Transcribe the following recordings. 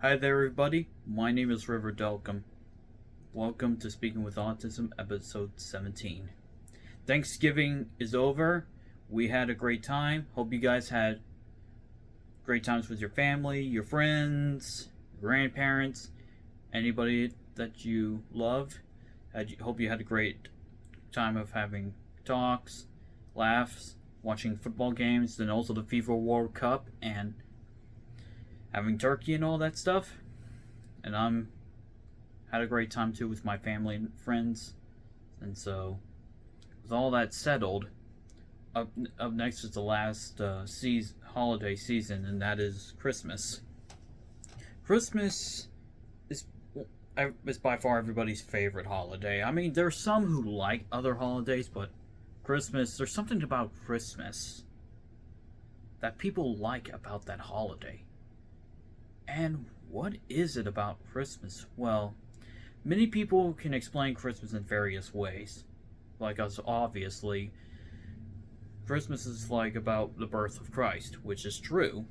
Hi there, everybody. My name is River Delcom. Welcome to Speaking with Autism, episode 17. Thanksgiving is over. We had a great time. Hope you guys had great times with your family, your friends, your grandparents, anybody that you love. Hope you had a great time of having talks, laughs, watching football games, and also the FIFA World Cup, and having turkey and all that stuff. And I'm had a great time too with my family and friends. And so, with all that settled, up next is the last holiday season, and that is Christmas. Christmas is by far everybody's favorite holiday. I mean, there's some who like other holidays, but there's something about Christmas that people like about that holiday. And what is it about Christmas? Well, many people can explain Christmas in various ways. Like us, obviously, Christmas is like about the birth of Christ, which is true.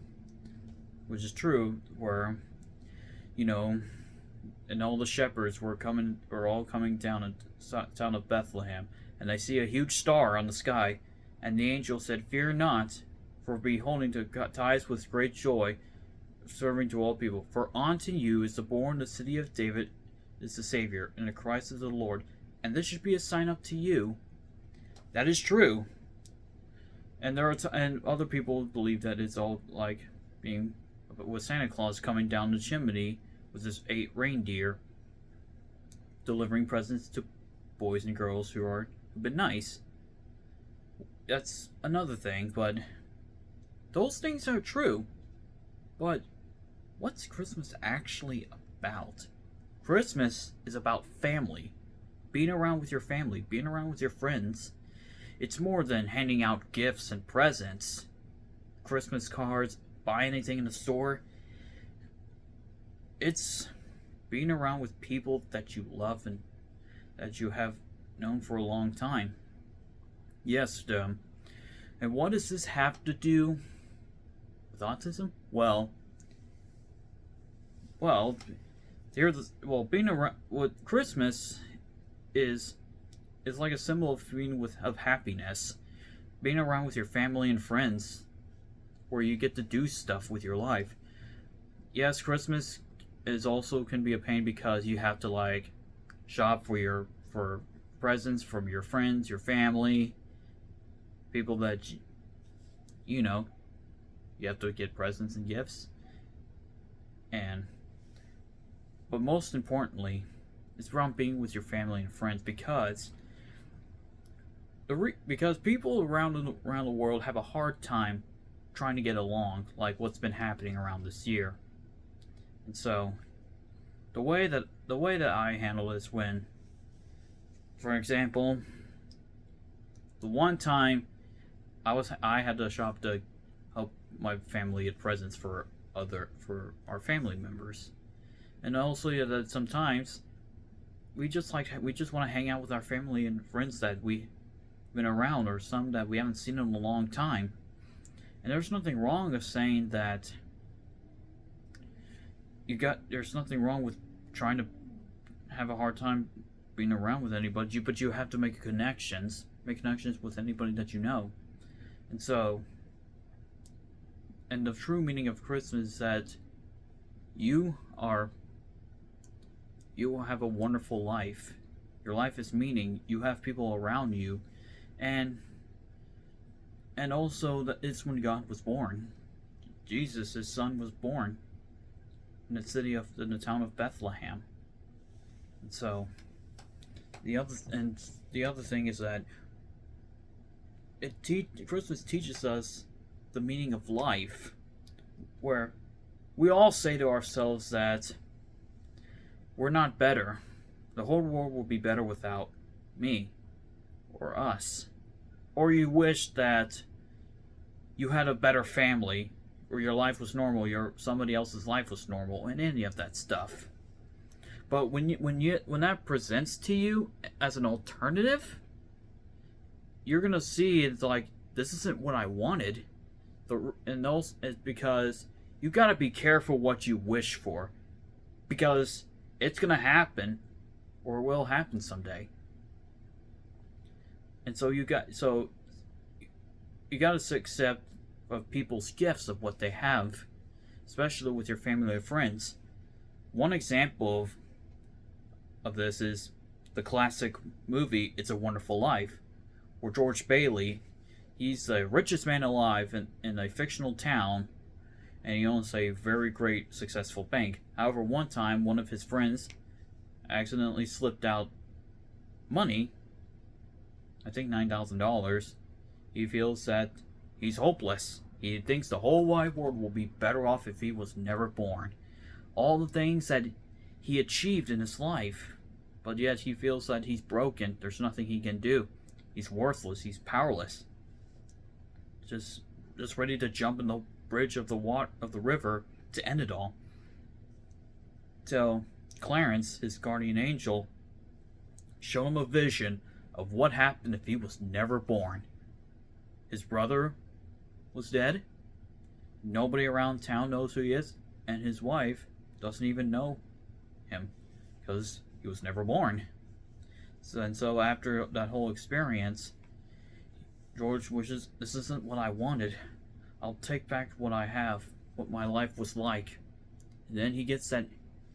Where, and all the shepherds were all coming down in the town of Bethlehem, and they see a huge star on the sky, and the angel said, "Fear not, for beholding to ties with great joy, serving to all people. For unto you is born the city of David is the Savior, and the Christ is the Lord. And this should be a sign up to you." That is true. And and other people believe that it's all like being with Santa Claus coming down the chimney with his 8 reindeer, delivering presents to boys and girls who've been nice. That's another thing, but those things are true. But what's Christmas actually about? Christmas is about family. Being around with your family, being around with your friends. It's more than handing out gifts and presents, Christmas cards, buy anything in the store. It's being around with people that you love and that you have known for a long time. Yes, and what does this have to do with autism? Well, being around what Christmas is like a symbol of happiness. Being around with your family and friends, where you get to do stuff with your life. Yes, Christmas can be a pain because you have to shop for presents from your friends, your family, people that you know. You have to get presents and gifts. But most importantly, it's around being with your family and friends because people around the world have a hard time trying to get along, like what's been happening around this year. And so, the way that I handle this when, for example, the one time I had to shop to help my family get presents for our family members, and also that sometimes we just want to hang out with our family and friends that we've been around, or some that we haven't seen in a long time. And there's nothing wrong with saying that there's nothing wrong with trying to have a hard time being around with anybody, but you have to make connections with anybody that you know. And so, and the true meaning of Christmas is that you will have a wonderful life. Your life is meaning. You have people around you, and also that it's when God was born. Jesus, his son, was born in the town of Bethlehem. And so, the other thing is that Christmas teaches us the meaning of life, where we all say to ourselves that we're not better. The whole world will be better without me or us. Or you wish that you had a better family, or your life was normal, somebody else's life was normal, and any of that stuff. But when that presents to you as an alternative, you're gonna see it's like, this isn't what I wanted. And also it's because you gotta be careful what you wish for, because it's gonna happen, or will happen someday. And so you gotta accept of people's gifts of what they have, especially with your family or friends. One example of this is the classic movie It's a Wonderful Life, where George Bailey, he's the richest man alive in a fictional town, and he owns a very great, successful bank. However, one time, one of his friends accidentally slipped out money, I think $9,000. He feels that he's hopeless. He thinks the whole wide world will be better off if he was never born. All the things that he achieved in his life, but yet he feels that he's broken. There's nothing he can do. He's worthless. He's powerless. Just ready to jump in the bridge of the river to end it all. So Clarence, his guardian angel, showed him a vision of what happened if he was never born. His brother was dead. Nobody around town knows who he is, and his wife doesn't even know him because he was never born. So after that whole experience, George wishes, this isn't what I wanted. I'll take back what I have, what my life was like. And then he gets that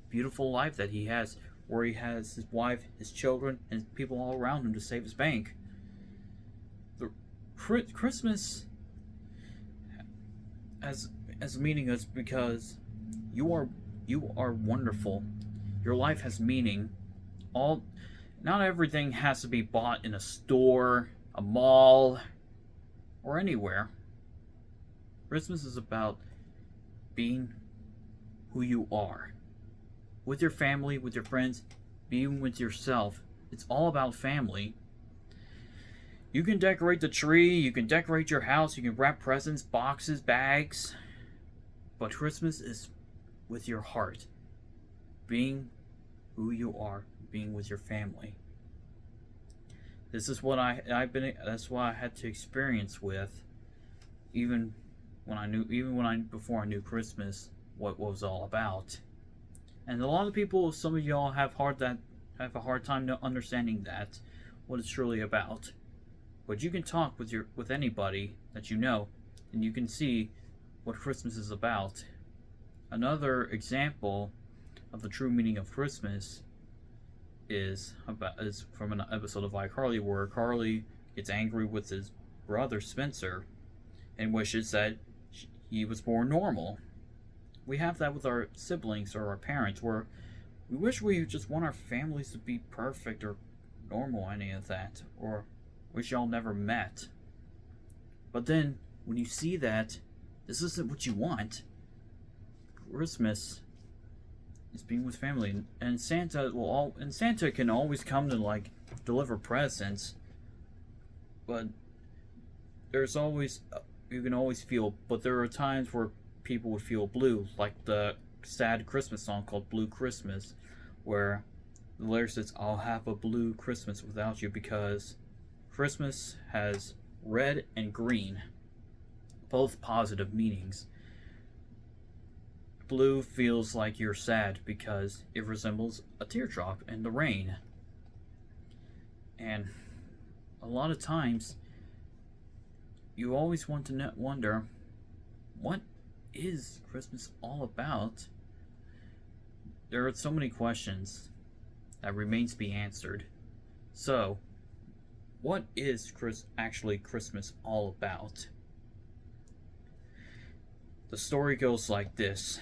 beautiful life that he has, where he has his wife, his children, and people all around him to save his bank. The Christmas as meaning is because you are wonderful. Your life has meaning. Not everything has to be bought in a store, a mall, or anywhere. Christmas is about being who you are. With your family, with your friends, being with yourself. It's all about family. You can decorate the tree, you can decorate your house, you can wrap presents, boxes, bags. But Christmas is with your heart. Being who you are, being with your family. This is what that's what I had to experience with, before I knew Christmas, what it was all about. And a lot of people, some of y'all have a hard time understanding that, what it's truly about. But you can talk with anybody that you know, and you can see what Christmas is about. Another example of the true meaning of Christmas is from an episode of iCarly, where Carly gets angry with his brother Spencer and wishes that he was born normal. We have that with our siblings or our parents, where we wish we just want our families to be perfect or normal, any of that, or wish y'all never met. But then, when you see that this isn't what you want, Christmas is being with family, and Santa can always come to deliver presents, but there's always you can always feel. But there are times where people would feel blue, like the sad Christmas song called "Blue Christmas," where the lyric says, "I'll have a blue Christmas without you," because Christmas has red and green, both positive meanings. Blue feels like you're sad because it resembles a teardrop in the rain. And a lot of times, you always want to wonder, what is Christmas all about? There are so many questions that remains to be answered. So, what is actually Christmas all about? The story goes like this.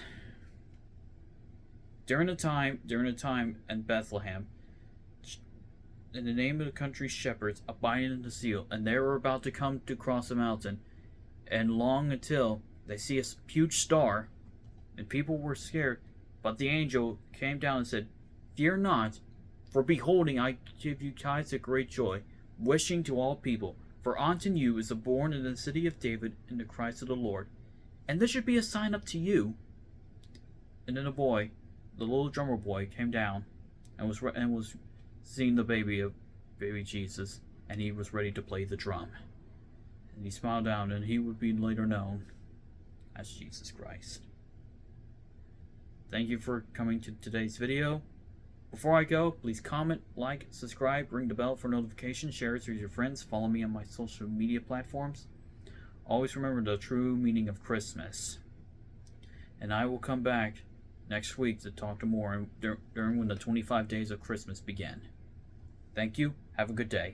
During a time in Bethlehem, in the name of the country's shepherds abiding in the field, and they were about to come to cross the mountain, and long until they see a huge star, and people were scared, but the angel came down and said, "Fear not, for beholding I give you tidings of great joy, wishing to all people, for unto you is born in the city of David in the Christ of the Lord. And this should be a sign up to you." And then the little drummer boy, came down and was seeing the baby Jesus, and he was ready to play the drum. And he smiled down, and he would be later known as Jesus Christ. Thank you for coming to today's video. Before I go, please comment, like, subscribe, ring the bell for notifications, share it with your friends, follow me on my social media platforms. Always remember the true meaning of Christmas. And I will come back next week to talk to more during when the 25 days of Christmas begin. Thank you. Have a good day.